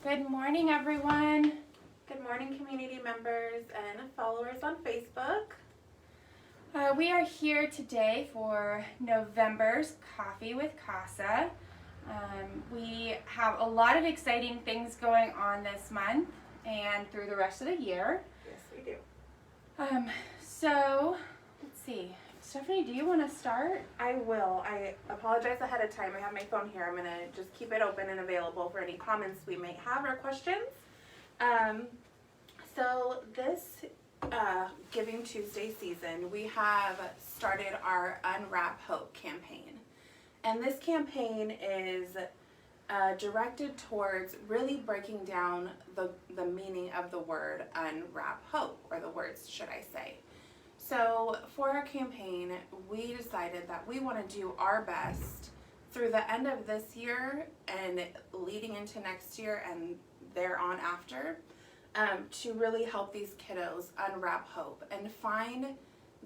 Good morning, everyone. Good morning, community members and followers on Facebook. We are here today for November's Coffee with CASA. We have a lot of exciting things going on this month and through the rest of the year. Yes, we do. So, let's see. Stephanie, do you want to start? I will. I apologize ahead of time. I have my phone here. I'm going to just keep it open and available for any comments we may have or questions. So this Giving Tuesday season, we have started our Unwrap Hope campaign. And this campaign is directed towards really breaking down the meaning of the word unwrap hope, or the words, should I say. So for our campaign, we decided that we want to do our best through the end of this year and leading into next year and thereon after to really help these kiddos unwrap hope and find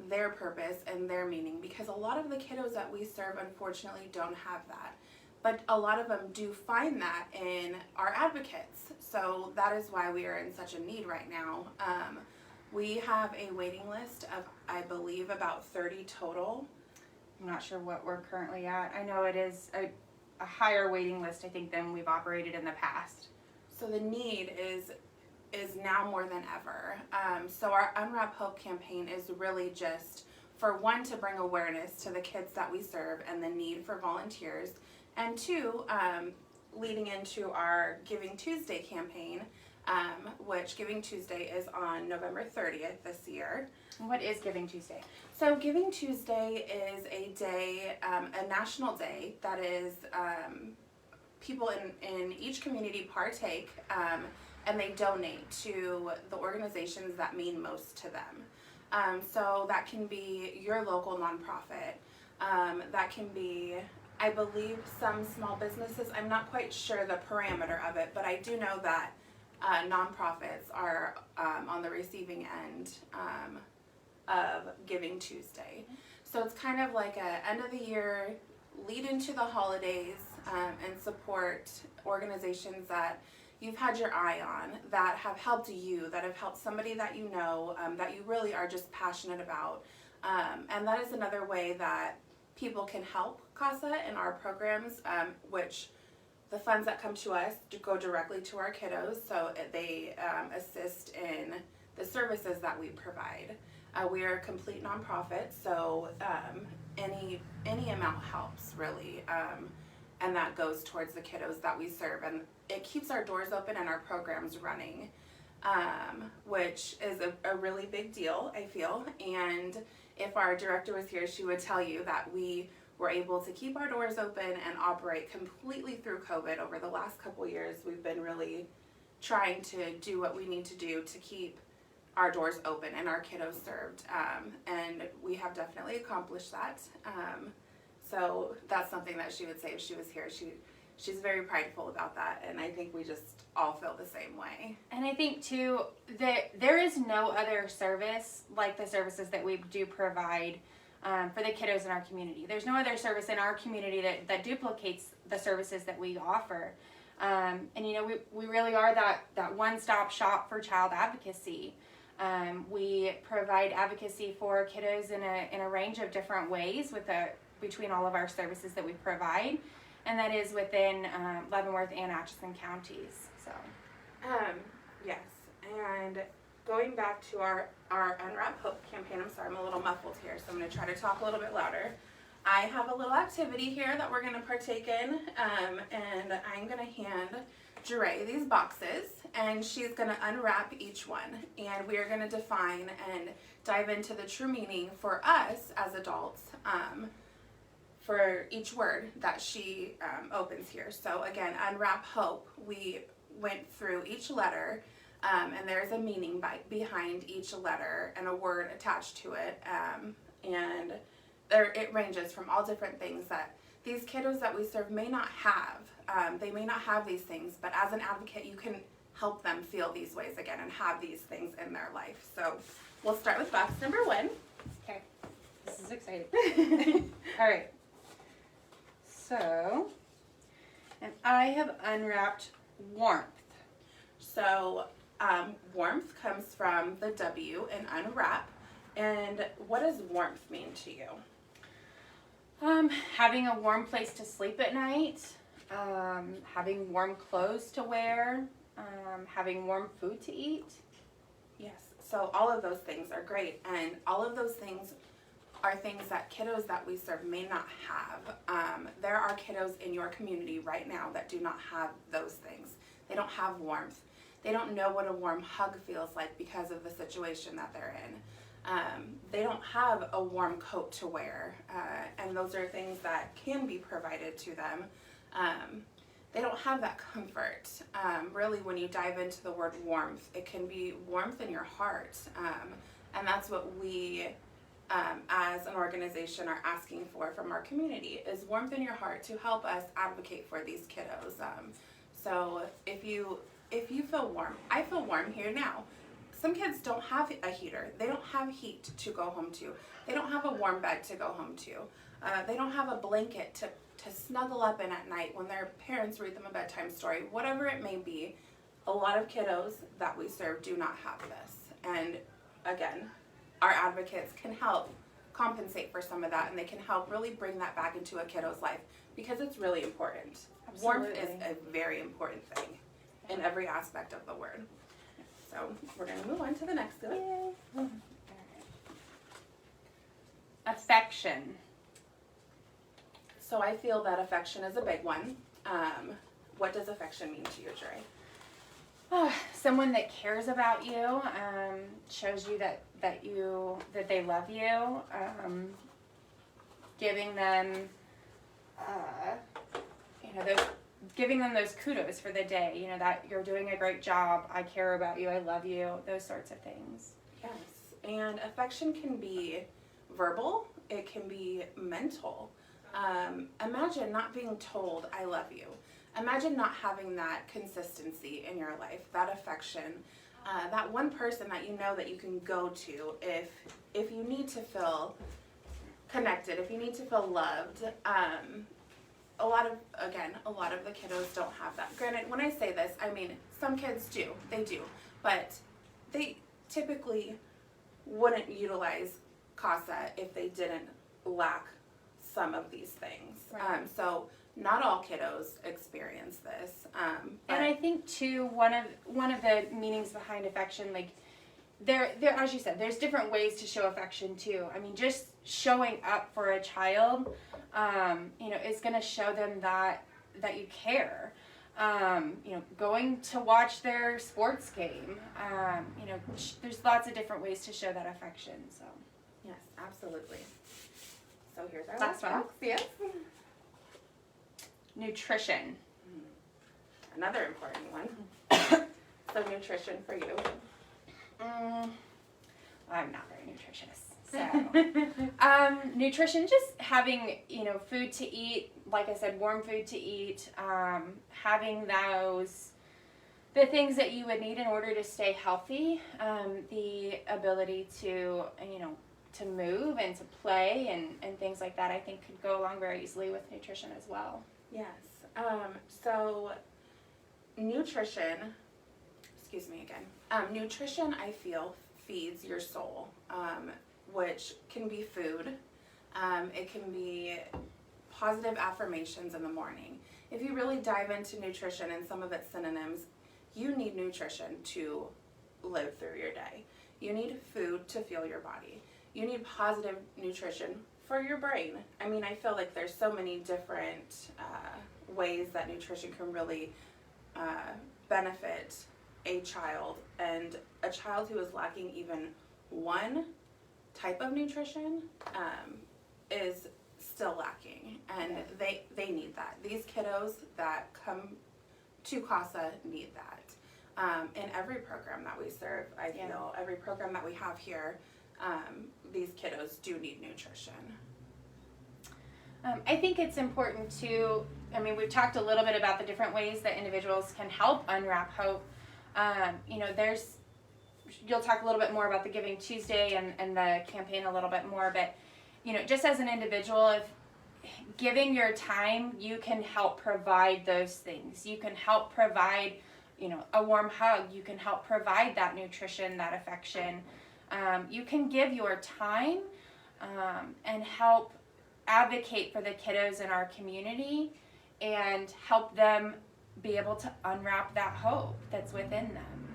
their purpose and their meaning, because a lot of the kiddos that we serve unfortunately don't have that. But a lot of them do find that in our advocates. So that is why we are in such a need right now. We have a waiting list of, I believe, about 30 total. I'm not sure what we're currently at. I know it is a higher waiting list, I think, than we've operated in the past. So the need is now more than ever. So our Unwrap Hope campaign is really just, for one, to bring awareness to the kids that we serve and the need for volunteers, and two, leading into our Giving Tuesday campaign, which Giving Tuesday is on November 30th this year. What is Giving Tuesday? So Giving Tuesday is a day, a national day that is people in each community partake and they donate to the organizations that mean most to them. So that can be your local nonprofit. That can be, I believe, some small businesses. I'm not quite sure the parameter of it, but I do know that nonprofits are on the receiving end of Giving Tuesday. So it's kind of like a end of the year, lead into the holidays, and support organizations that you've had your eye on, that have helped you, that have helped somebody that you know, that you really are just passionate about. And that is another way that people can help CASA in our programs, which the funds that come to us go directly to our kiddos, so they assist in the services that we provide. We are a complete nonprofit, so any amount helps, really, and that goes towards the kiddos that we serve, and it keeps our doors open and our programs running, which is a really big deal, I feel. And if our director was here, she would tell you that we were able to keep our doors open and operate completely through COVID. Over the last couple years, we've been really trying to do what we need to do to keep our doors open and our kiddos served, and we have definitely accomplished that. So that's something that she would say if she was here. She's very prideful about that, and I think we just all feel the same way. And I think, too, that there is no other service like the services that we do provide for the kiddos in our community. There's no other service in our community that duplicates the services that we offer. And, you know, we really are that one-stop shop for child advocacy. We provide advocacy for kiddos in a range of different ways between all of our services that we provide, and that is within Leavenworth and Atchison counties. So, Yes, and going back to our Unwrap Hope campaign, I'm sorry, I'm a little muffled here, so I'm going to try to talk a little bit louder. I have a little activity here that we're going to partake in, and I'm going to hand Jure these boxes, and she's going to unwrap each one, and we are going to define and dive into the true meaning for us as adults for each word that she opens here. So again, Unwrap Hope, we went through each letter, and there's a meaning behind each letter and a word attached to it, and it ranges from all different things that these kiddos that we serve may not have. They may not have these things, but as an advocate, you can help them feel these ways again and have these things in their life. So we'll start with box number 1. okay, this is exciting. All right. So, and I have unwrapped warmth. So warmth comes from the W in unwrap. And what does warmth mean to you? Having a warm place to sleep at night, having warm clothes to wear, having warm food to eat. Yes, so all of those things are great, and all of those things are things that kiddos that we serve may not have. There are kiddos in your community right now that do not have those things. They don't have warmth. They don't know what a warm hug feels like because of the situation that they're in. They don't have a warm coat to wear, and those are things that can be provided to them. They don't have that comfort. Really, when you dive into the word warmth, it can be warmth in your heart, and that's what we, as an organization, are asking for from our community, is warmth in your heart to help us advocate for these kiddos. So if you feel warm, I feel warm here now. Some kids don't have a heater. They don't have heat to go home to. They don't have a warm bed to go home to. They don't have a blanket to snuggle up in at night when their parents read them a bedtime story. Whatever it may be, a lot of kiddos that we serve do not have this. And again, our advocates can help compensate for some of that, and they can help really bring that back into a kiddo's life because it's really important. Absolutely. Warmth is a very important thing in every aspect of the word. So we're going to move on to the next one. Yay. Affection. So I feel that affection is a big one. What does affection mean to you, Dre? Someone that cares about you, shows you that they love you, giving them, giving them those kudos for the day, that you're doing a great job, I care about you, I love you, those sorts of things. Yes, and affection can be verbal, it can be mental. Imagine not being told I love you. Imagine not having that consistency in your life, that affection, that one person that you know that you can go to if you need to feel connected, if you need to feel loved. A lot of the kiddos don't have that. Granted, when I say this, I mean some kids do, they do, but they typically wouldn't utilize CASA if they didn't lack some of these things. Right. So not all kiddos experience this. And I think too, one of the meanings behind affection, like there, as you said, there's different ways to show affection too. I mean, just showing up for a child, is going to show them that you care. Going to watch their sports game. There's lots of different ways to show that affection. So yes, absolutely. So here's our last last one. box. Yes. Nutrition. Another important one. So nutrition for you. I'm not very nutritious. So, nutrition, just having, food to eat, like I said, warm food to eat, having the things that you would need in order to stay healthy, the ability to, to move and to play and things like that, I think could go along very easily with nutrition as well. Yes. So nutrition, excuse me again. Nutrition, I feel, feeds your soul, which can be food. It can be positive affirmations in the morning. If you really dive into nutrition and some of its synonyms, you need nutrition to live through your day. You need food to fuel your body. You need positive nutrition for your brain. I mean, I feel like there's so many different ways that nutrition can really benefit a child, and a child who is lacking even one type of nutrition is still lacking, and they need that. These kiddos that come to CASA need that. In every program that we serve, I feel, every program that we have here, these kiddos do need nutrition. I think it's important to, we've talked a little bit about the different ways that individuals can help unwrap hope. You'll talk a little bit more about the Giving Tuesday and the campaign a little bit more, but, just as an individual, if giving your time, you can help provide those things. You can help provide a warm hug. You can help provide that nutrition, that affection. You can give your time and help advocate for the kiddos in our community and help them be able to unwrap that hope that's within them.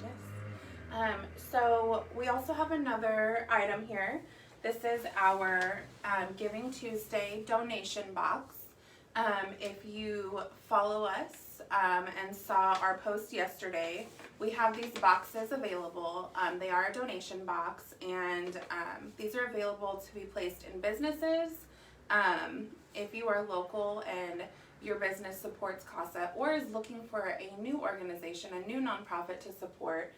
Yes. So we also have another item here. This is our Giving Tuesday donation box. If you follow us and saw our post yesterday, we have these boxes available. They are a donation box, and these are available to be placed in businesses. If you are local and your business supports CASA or is looking for a new organization, a new nonprofit to support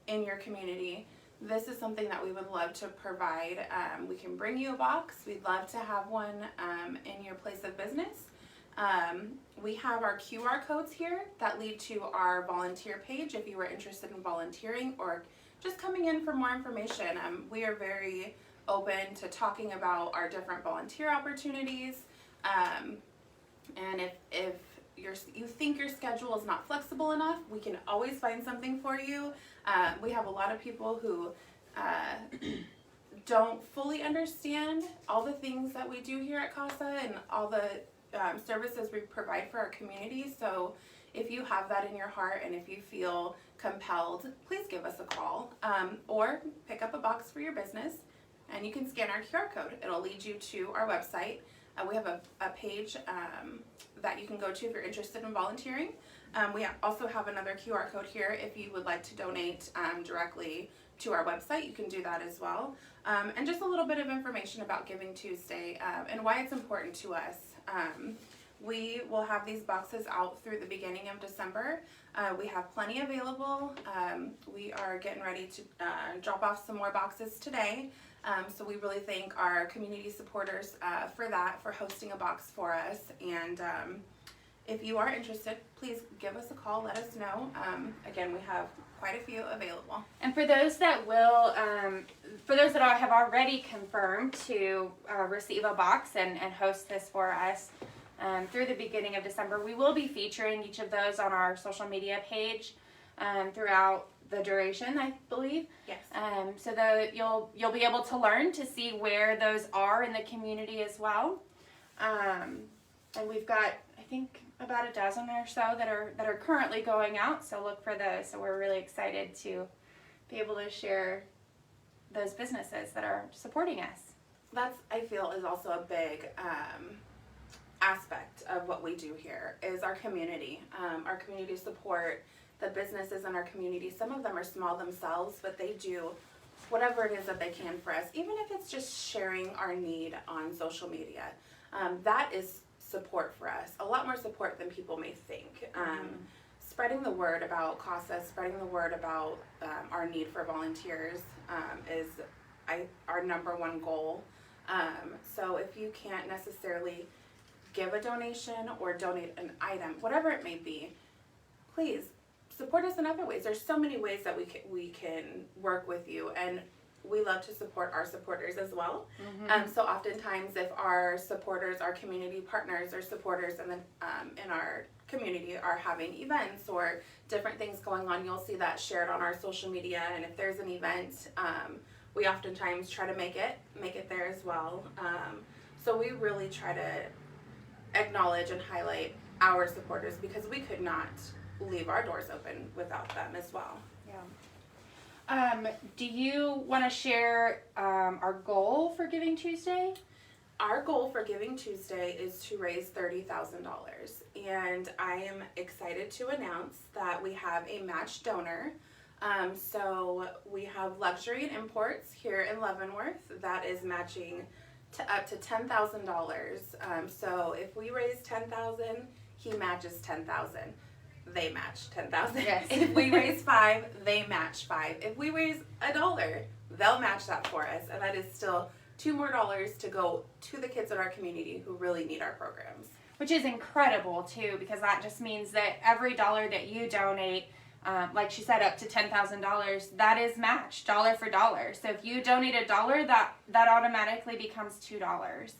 in your community, this is something that we would love to provide. We can bring you a box. We'd love to have one in your place of business. We have our QR codes here that lead to our volunteer page if you were interested in volunteering or just coming in for more information. We are very open to talking about our different volunteer opportunities. And if you think your schedule is not flexible enough, we can always find something for you. We have a lot of people who don't fully understand all the things that we do here at CASA and all the services we provide for our community. So if you have that in your heart and if you feel compelled, please give us a call or pick up a box for your business, and you can scan our QR code. It'll lead you to our website. We have a page that you can go to if you're interested in volunteering. We also have another QR code here if you would like to donate directly to our website. You can do that as well. And just a little bit of information about Giving Tuesday and why it's important to us. We will have these boxes out through the beginning of December. We have plenty available. We are getting ready to drop off some more boxes today. So we really thank our community supporters for hosting a box for us. And if you are interested, please give us a call, let us know. Again, we have quite a few available. And for those that have already confirmed to receive a box and host this for us through the beginning of December, we will be featuring each of those on our social media page throughout the duration, I believe. Yes. So that you'll be able to learn to see where those are in the community as well. And we've got, I think, about a dozen or so that are currently going out. So look for those. So we're really excited to be able to share those businesses that are supporting us. That's, I feel, is also a big aspect of what we do here is our community support. The businesses in our community, some of them are small themselves, but they do whatever it is that they can for us, even if it's just sharing our need on social media. That is support for us, a lot more support than people may think. Spreading the word about CASA, spreading the word about our need for volunteers is our number one goal. So if you can't necessarily give a donation or donate an item, whatever it may be, please support us in other ways. There's so many ways that we can work with you, and we love to support our supporters as well. So oftentimes if our supporters, our community partners or supporters in our community are having events or different things going on, you'll see that shared on our social media. And if there's an event, we oftentimes try to make it there as well. So we really try to acknowledge and highlight our supporters because we could not leave our doors open without them as well. Yeah. Do you want to share our goal for Giving Tuesday? Our goal for Giving Tuesday is to raise $30,000, and I am excited to announce that we have a match donor. So we have Luxury and Imports here in Leavenworth that is matching to up to $10,000. So if we raise $10,000, he matches $10,000. They match $10,000. Yes. If we raise $5, they match $5. If we raise $1, they'll match that for us, and that is still $2 more to go to the kids in our community who really need our programs. Which is incredible too, because that just means that every dollar that you donate, like she said, up to $10,000, that is matched dollar for dollar. So if you donate $1, that automatically becomes $2.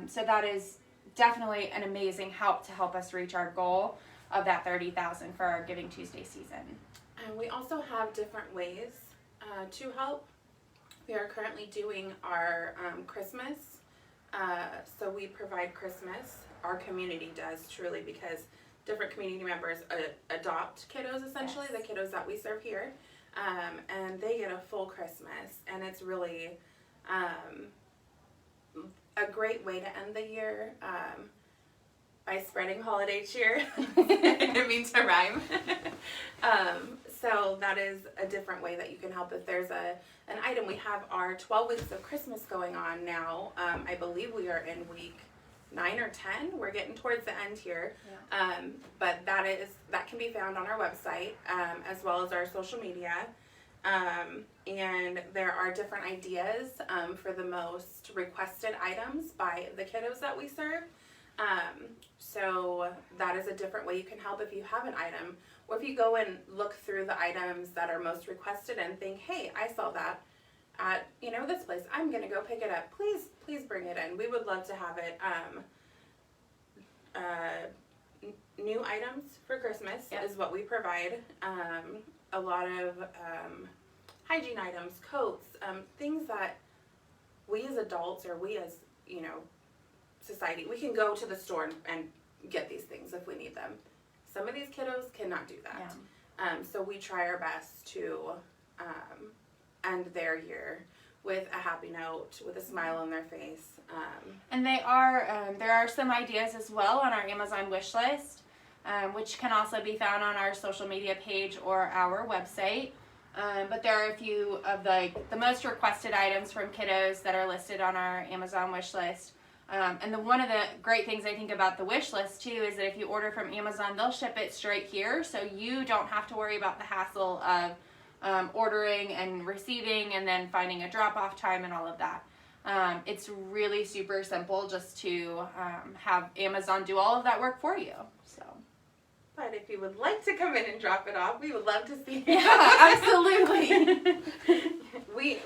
So that is definitely an amazing help to help us reach our goal. of that $30,000 for our Giving Tuesday season. And we also have different ways to help. We are currently doing our Christmas. So we provide Christmas. Our community does, truly, because different community members adopt kiddos, essentially, Yes. the kiddos that we serve here. And they get a full Christmas. And it's really a great way to end the year by spreading holiday cheer. I didn't mean to rhyme. So that is a different way that you can help. If there's an item, we have our 12 weeks of Christmas going on now. I believe we are in week 9 or 10. We're getting towards the end here. Yeah. But that can be found on our website, as well as our social media. And there are different ideas for the most requested items by the kiddos that we serve. So that is a different way you can help if you have an item, or if you go and look through the items that are most requested and think, hey, I saw that at, this place. I'm going to go pick it up. Please bring it in. We would love to have it. New items for Christmas is what we provide. A lot of hygiene items, coats, things that we as adults, or we as, society, we can go to the store and get these things if we need them. Some of these kiddos cannot do that. Yeah. So we try our best to end their year with a happy note, with a smile on their face. And there are some ideas as well on our Amazon wish list, which can also be found on our social media page or our website. But there are a few of the most requested items from kiddos that are listed on our Amazon wish list. And one of the great things I think about the wish list too is that if you order from Amazon, they'll ship it straight here, so you don't have to worry about the hassle of ordering and receiving and then finding a drop-off time and all of that. It's really super simple just to have Amazon do all of that work for you. So. But if you would like to come in and drop it off, we would love to see you. Yeah, absolutely.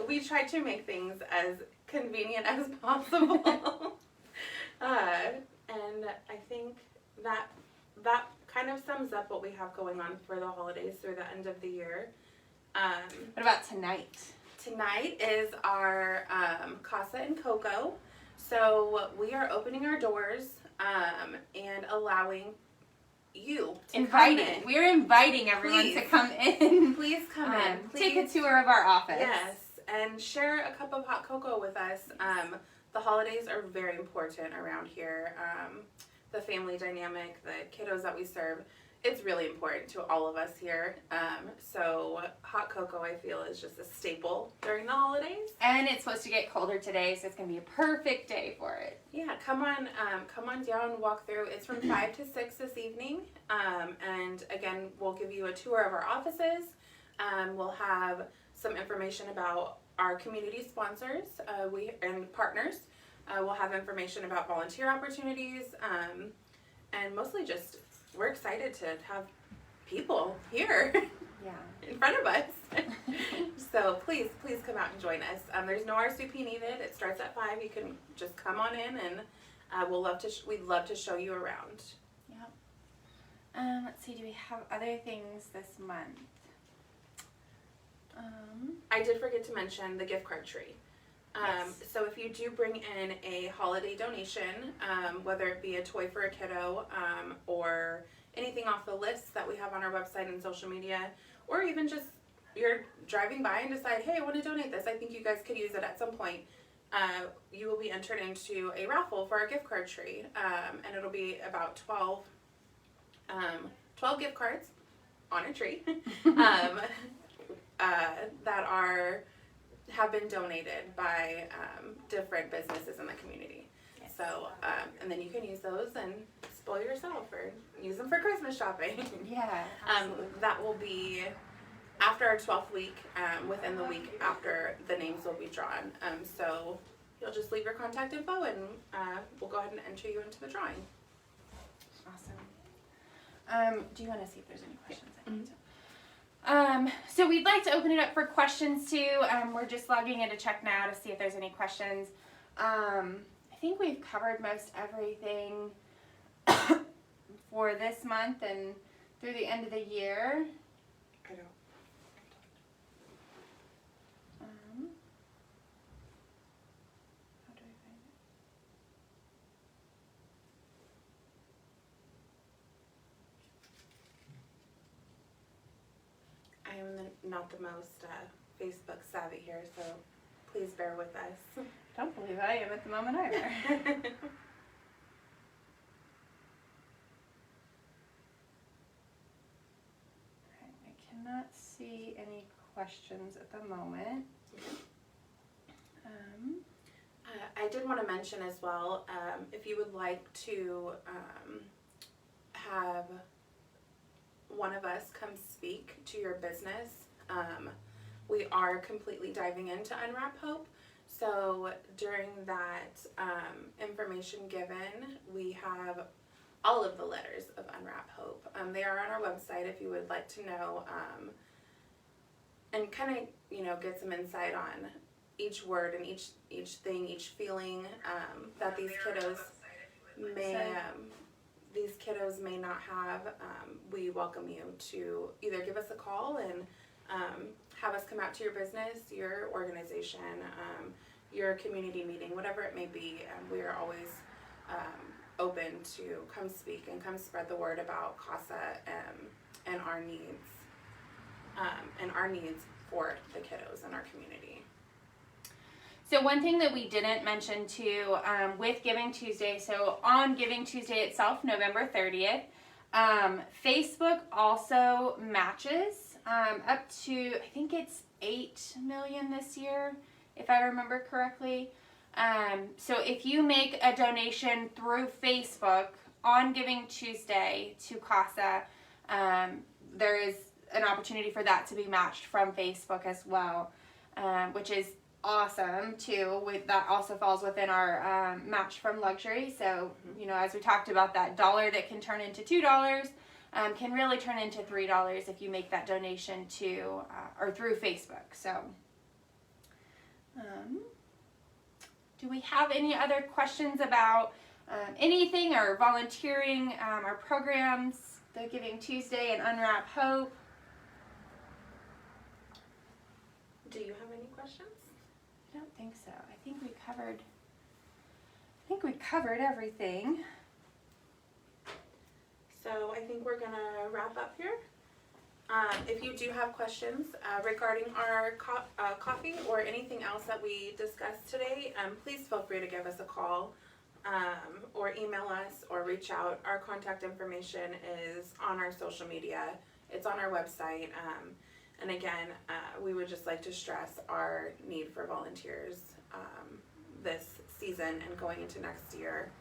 we try to make things as convenient as possible. And I think that kind of sums up what we have going on for the holidays through the end of the year. What about tonight? Tonight is our CASA and Cocoa. So we are opening our doors and allowing you to come in. We're inviting everyone to come in. Please come in. Please. Take a tour of our office. Yes, and share a cup of hot cocoa with us. The holidays are very important around here. The family dynamic, the kiddos that we serve, it's really important to all of us here. So hot cocoa, I feel, is just a staple during the holidays. And it's supposed to get colder today, so it's going to be a perfect day for it. Yeah, come on down, walk through. It's from 5 to 6 this evening. And again, we'll give you a tour of our offices. We'll have some information about our community sponsors and partners. We'll have information about volunteer opportunities, and mostly just we're excited to have people here in front of us. So please come out and join us. There's no RSVP needed. It starts at 5. You can just come on in, and we'd love to show you around. Yep. Let's see. Do we have other things this month? I did forget to mention the gift card tree. So if you do bring in a holiday donation, whether it be a toy for a kiddo, or anything off the list that we have on our website and social media, or even just you're driving by and decide, hey, I want to donate this. I think you guys could use it at some point. You will be entered into a raffle for our gift card tree, and it'll be about 12 gift cards on a tree that have been donated by different businesses in the community. Yes. So, and then you can use those and spoil yourself or use them for Christmas shopping. Yeah, absolutely. That will be after our 12th week, within the week after the names will be drawn. So you'll just leave your contact info and we'll go ahead and enter you into the drawing. Awesome. Do you want to see if there's any questions? So we'd like to open it up for questions too. We're just logging in to check now to see if there's any questions. I think we've covered most everything. for this month and through the end of the year. I don't. How do I find it? I am not the most Facebook savvy here, so please bear with us. Don't believe I am at the moment either. I cannot see any questions at the moment. I did want to mention as well, if you would like to have one of us come speak to your business, we are completely diving into Unwrap Hope. So during that information given, we have all of the letters of Unwrap Hope. They are on our website if you would like to know and kind of, get some insight on each word and each thing, each feeling that these kiddos may not have. We welcome you to either give us a call and have us come out to your business, your organization, your community meeting, whatever it may be. We are always open to come speak and come spread the word about CASA and our needs for the kiddos in our community. So one thing that we didn't mention too, with Giving Tuesday, so on Giving Tuesday itself, November 30th, Facebook also matches up to, I think it's 8 million this year, if I remember correctly. So if you make a donation through Facebook on Giving Tuesday to CASA, there is an opportunity for that to be matched from Facebook as well, which is awesome too. That also falls within our match from luxury. So, as we talked about, that $1 that can turn into $2 can really turn into $3 if you make that donation to or through Facebook. So, do we have any other questions about anything or volunteering, our programs, the Giving Tuesday and Unwrap Hope? Do you have any questions? I don't think so. I think we covered everything. So I think we're gonna wrap up here. If you do have questions regarding our coffee or anything else that we discussed today, please feel free to give us a call or email us or reach out. Our contact information is on our social media. It's on our website. And again, we would just like to stress our need for volunteers this season and going into next year.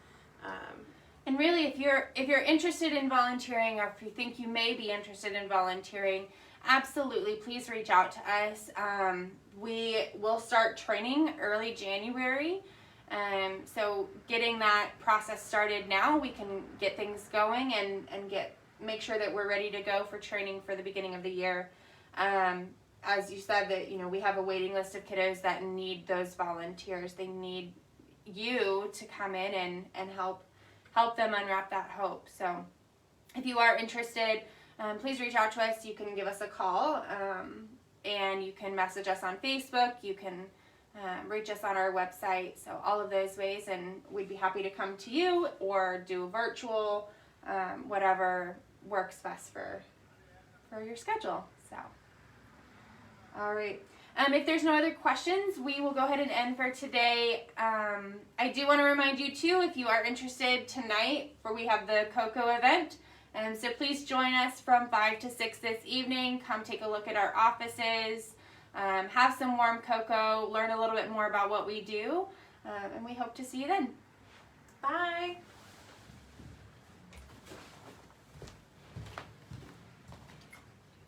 And really, if you're interested in volunteering, or if you think you may be interested in volunteering, absolutely, please reach out to us. We will start training early January. So getting that process started now, we can get things going and make sure that we're ready to go for training for the beginning of the year. As you said, that we have a waiting list of kiddos that need those volunteers. They need you to come in and help them unwrap that hope. So if you are interested, please reach out to us. You can give us a call, and you can message us on Facebook. You can reach us on our website. So all of those ways, and we'd be happy to come to you or do virtual, whatever works best for your schedule. So, all right. If there's no other questions, we will go ahead and end for today. I do want to remind you too, if you are interested tonight, we have the cocoa event. So please join us from 5 to 6 this evening. Come take a look at our offices, have some warm cocoa, learn a little bit more about what we do, and we hope to see you then. Bye.